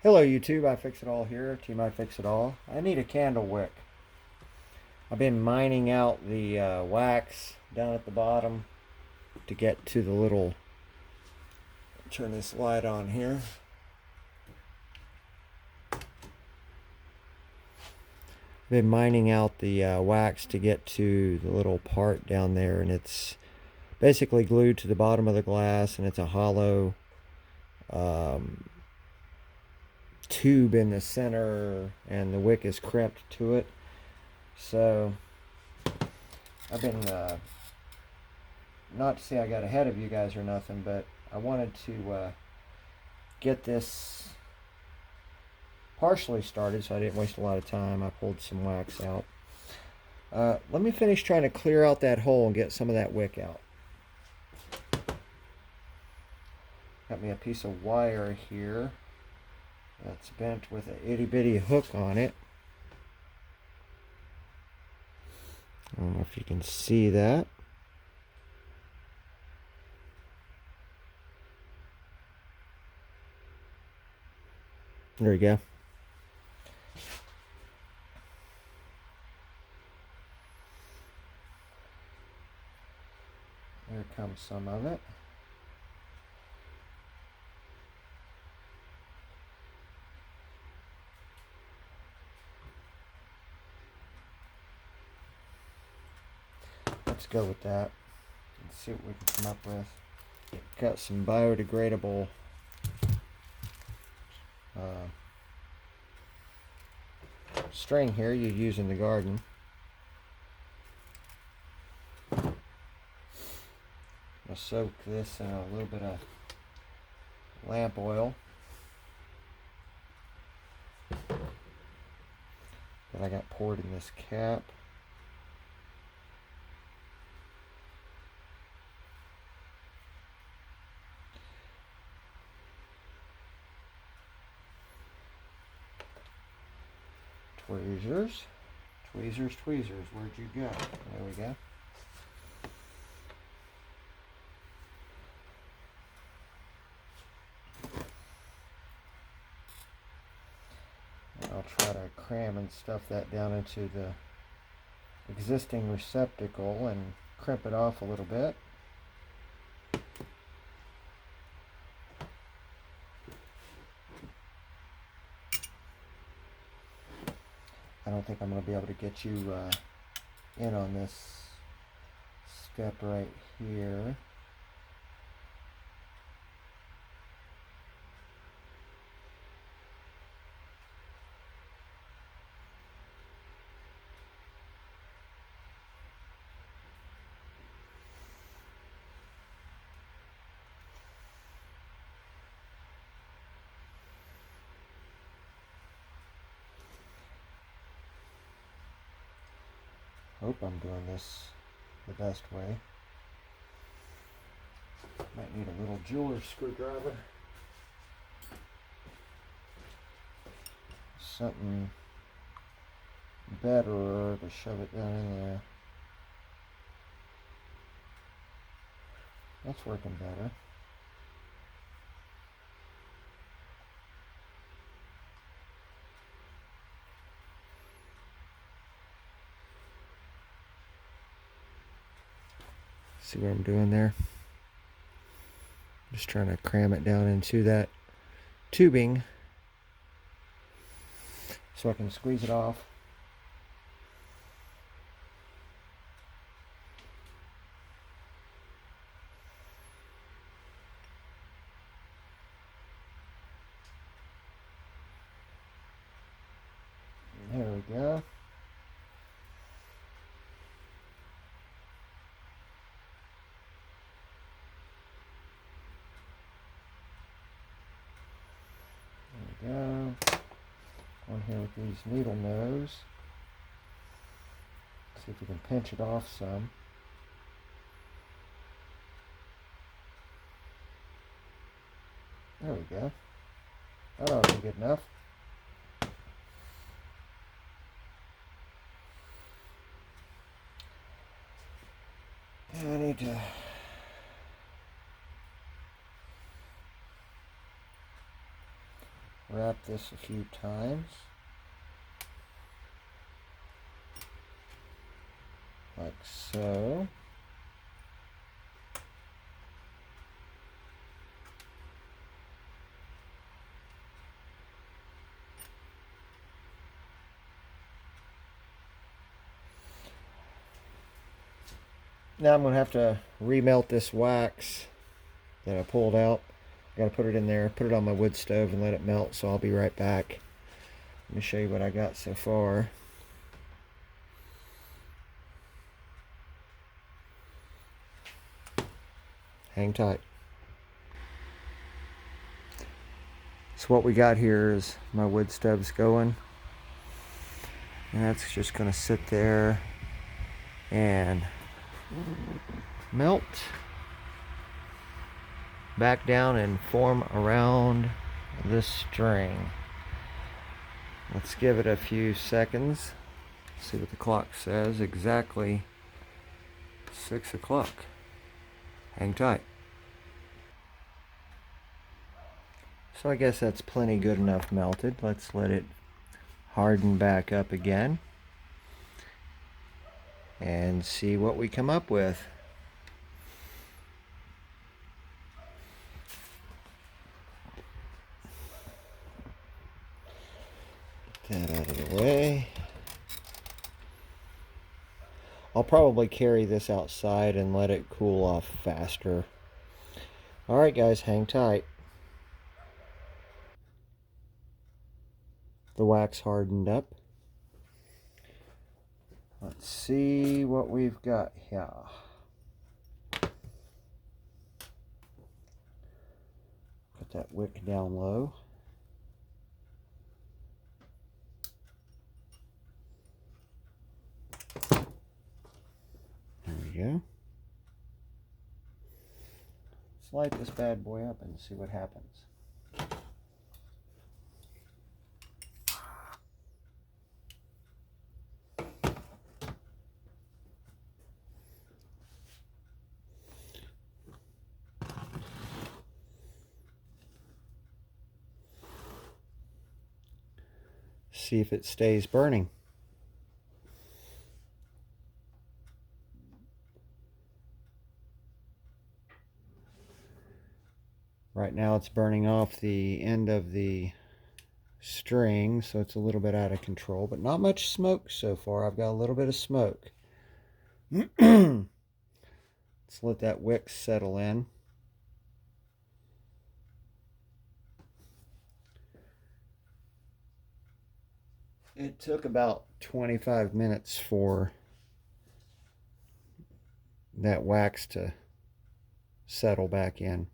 Hello YouTube, I Fix It All here, Team I Fix It All. I need a candle wick. I've been mining out the wax down at the bottom to get to the little, turn this light on here. Been mining out the wax to get to the little part down there, and it's basically glued to the bottom of the glass, and it's a hollow tube in the center, and the wick is crimped to it. So I've been not to say I got ahead of you guys or nothing, but I wanted to get this partially started so I didn't waste a lot of time. I pulled some wax out. Let me finish trying to clear out that hole and get some of that wick out. Got me a piece of wire here that's bent with an itty bitty hook on it. I don't know if you can see that. There we go. There comes some of it. Let's go with that and see what we can come up with. Got some biodegradable string here you use in the garden. I'll soak this in a little bit of lamp oil that I got poured in this cap. Tweezers, tweezers, tweezers, where'd you go? There we go. I'll try to cram and stuff that down into the existing receptacle and crimp it off a little bit. I don't think I'm going to be able to get you in on this step right here. Hope I'm doing this the best way. Might need a little jeweler's screwdriver. Something better to shove it down in there. That's working better. See what I'm doing there? Just trying to cram it down into that tubing so I can squeeze it off. There we go. Go on here with these needle nose. See if we can pinch it off some. There we go. That ought to be good enough. I need to wrap this a few times. Like so. Now I'm going to have to remelt this wax that I pulled out. I got to put it in there, put it on my wood stove and let it melt, so I'll be right back. Let me show you what I got so far. Hang tight. So what we got here is my wood stove's going. And that's just going to sit there and melt back down and form around this string. Let's give it a few seconds. See what the clock says. Exactly 6 o'clock. Hang tight. So I guess that's plenty good enough melted. Let's let it harden back up again and see what we come up with. Get that out of the way. I'll probably carry this outside and let it cool off faster. Alright guys, hang tight. The wax hardened up. Let's see what we've got here. Put that wick down low. There we go. Let's light this bad boy up and see what happens. See if it stays burning. Right now it's burning off the end of the string, so it's a little bit out of control, but not much smoke so far. I've got a little bit of smoke. Let's let that wick settle in. It took about 25 minutes for that wax to settle back in.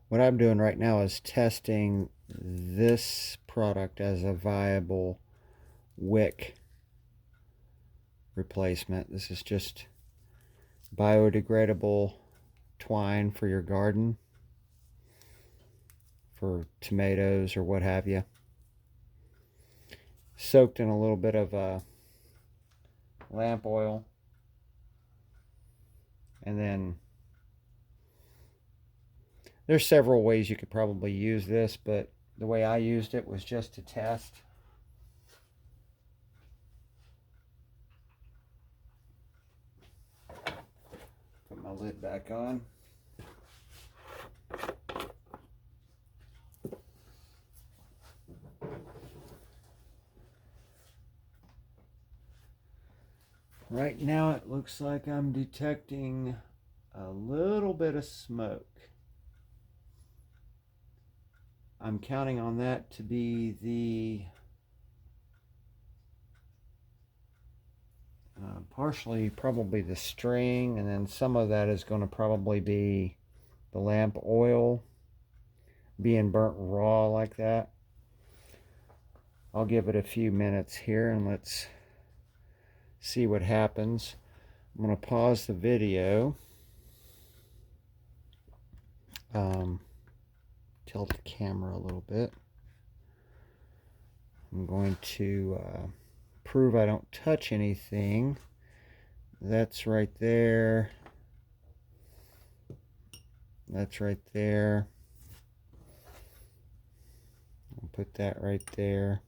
What I'm doing right now is testing this product as a viable wick replacement. This is just biodegradable twine for your garden, for tomatoes or what have you. Soaked in a little bit of lamp oil, and then there's several ways you could probably use this, but the way I used it was just to test. Put my lid back on. Right now it looks like I'm detecting a little bit of smoke. I'm counting on that to be the partially probably the string, and then some of that is going to probably be the lamp oil being burnt raw like that. I'll give it a few minutes here and let's see what happens. I'm going to pause the video, tilt the camera a little bit. I'm going to prove I don't touch anything That's right there. That's right there. I'll put that right there.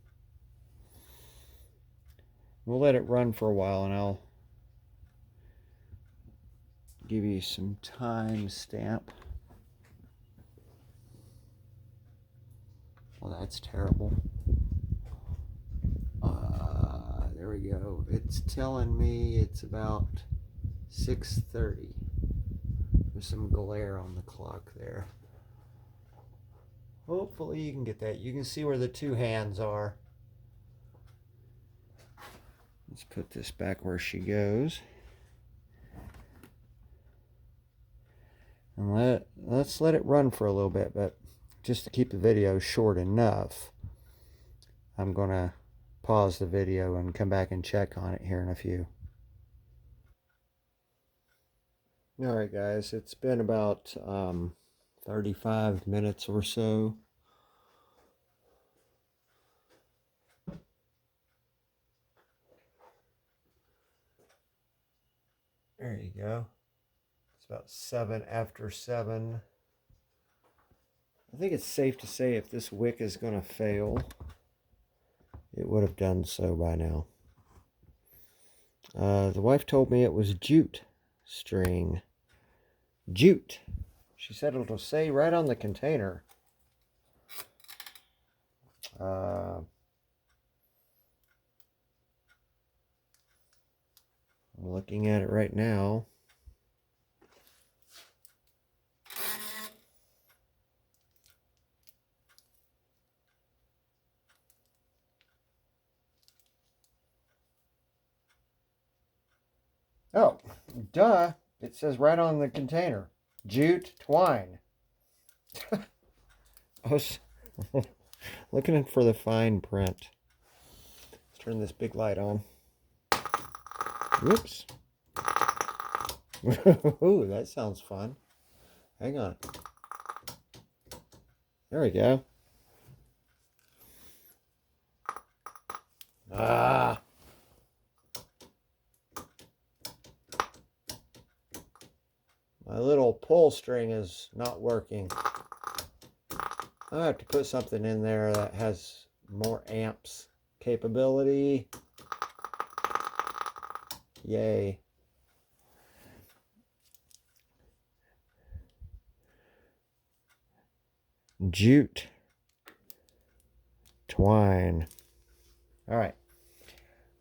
We'll let it run for a while and I'll give you some time stamp. Well, that's terrible. There we go. It's telling me it's about 6:30. There's some glare on the clock there. Hopefully you can get that. You can see where the two hands are. Let's put this back where she goes. And let's let it run for a little bit, but just to keep the video short enough, I'm going to pause the video and come back and check on it here in a few. Alright guys, it's been about 35 minutes or so. There you go. It's about 7 after 7. I think it's safe to say if this wick is going to fail, it would have done so by now. The wife told me it was jute string. Jute. She said it'll say right on the container. I'm looking at it right now. Oh, duh. It says right on the container. Jute twine. I was looking for the fine print. Let's turn this big light on. Whoops. Ooh, that sounds fun. Hang on. There we go. Ah. My little pull string is not working. I have to put something in there that has more amps capability. Yay. Jute twine. All right.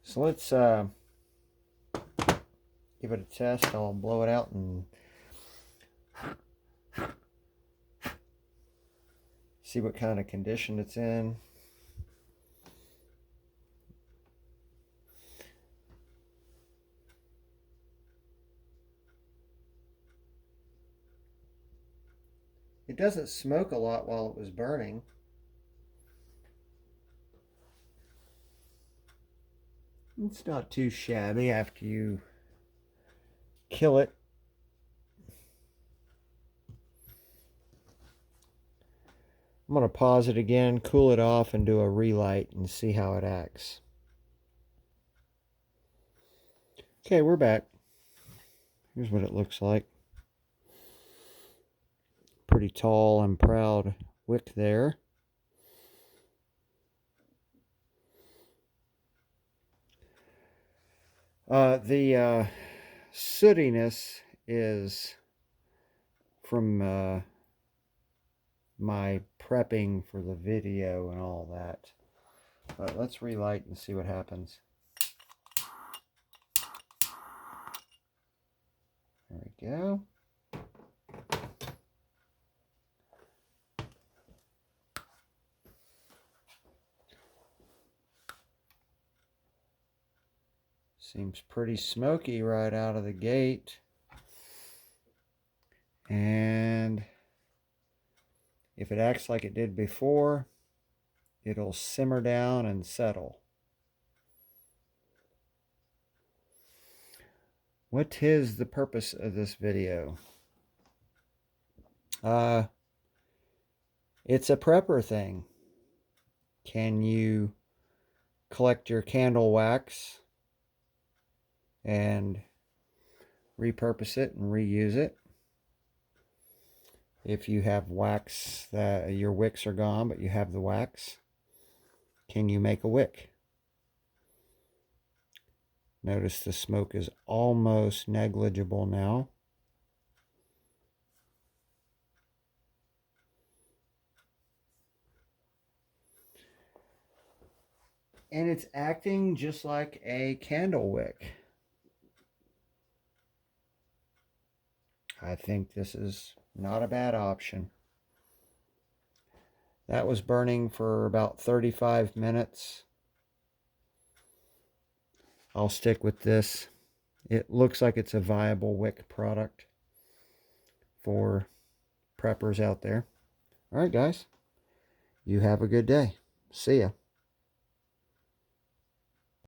So let's give it a test. I'll blow it out and see what kind of condition it's in. It doesn't smoke a lot while it was burning. It's not too shabby after you kill it. I'm going to pause it again, cool it off, and do a relight and see how it acts. Okay, we're back. Here's what it looks like. Pretty tall and proud wick there. The sootiness is from my prepping for the video and all that. But let's relight and see what happens. There we go. Seems pretty smoky right out of the gate. And if it acts like it did before, it'll simmer down and settle. What is the purpose of this video? It's a prepper thing. Can you collect your candle wax and repurpose it and reuse it. If you have wax, that your wicks are gone, but you have the wax, can you make a wick? Notice the smoke is almost negligible now. And it's acting just like a candle wick. I think this is not a bad option. That was burning for about 35 minutes. I'll stick with this. It looks like it's a viable wick product for preppers out there. All right, guys. You have a good day. See ya.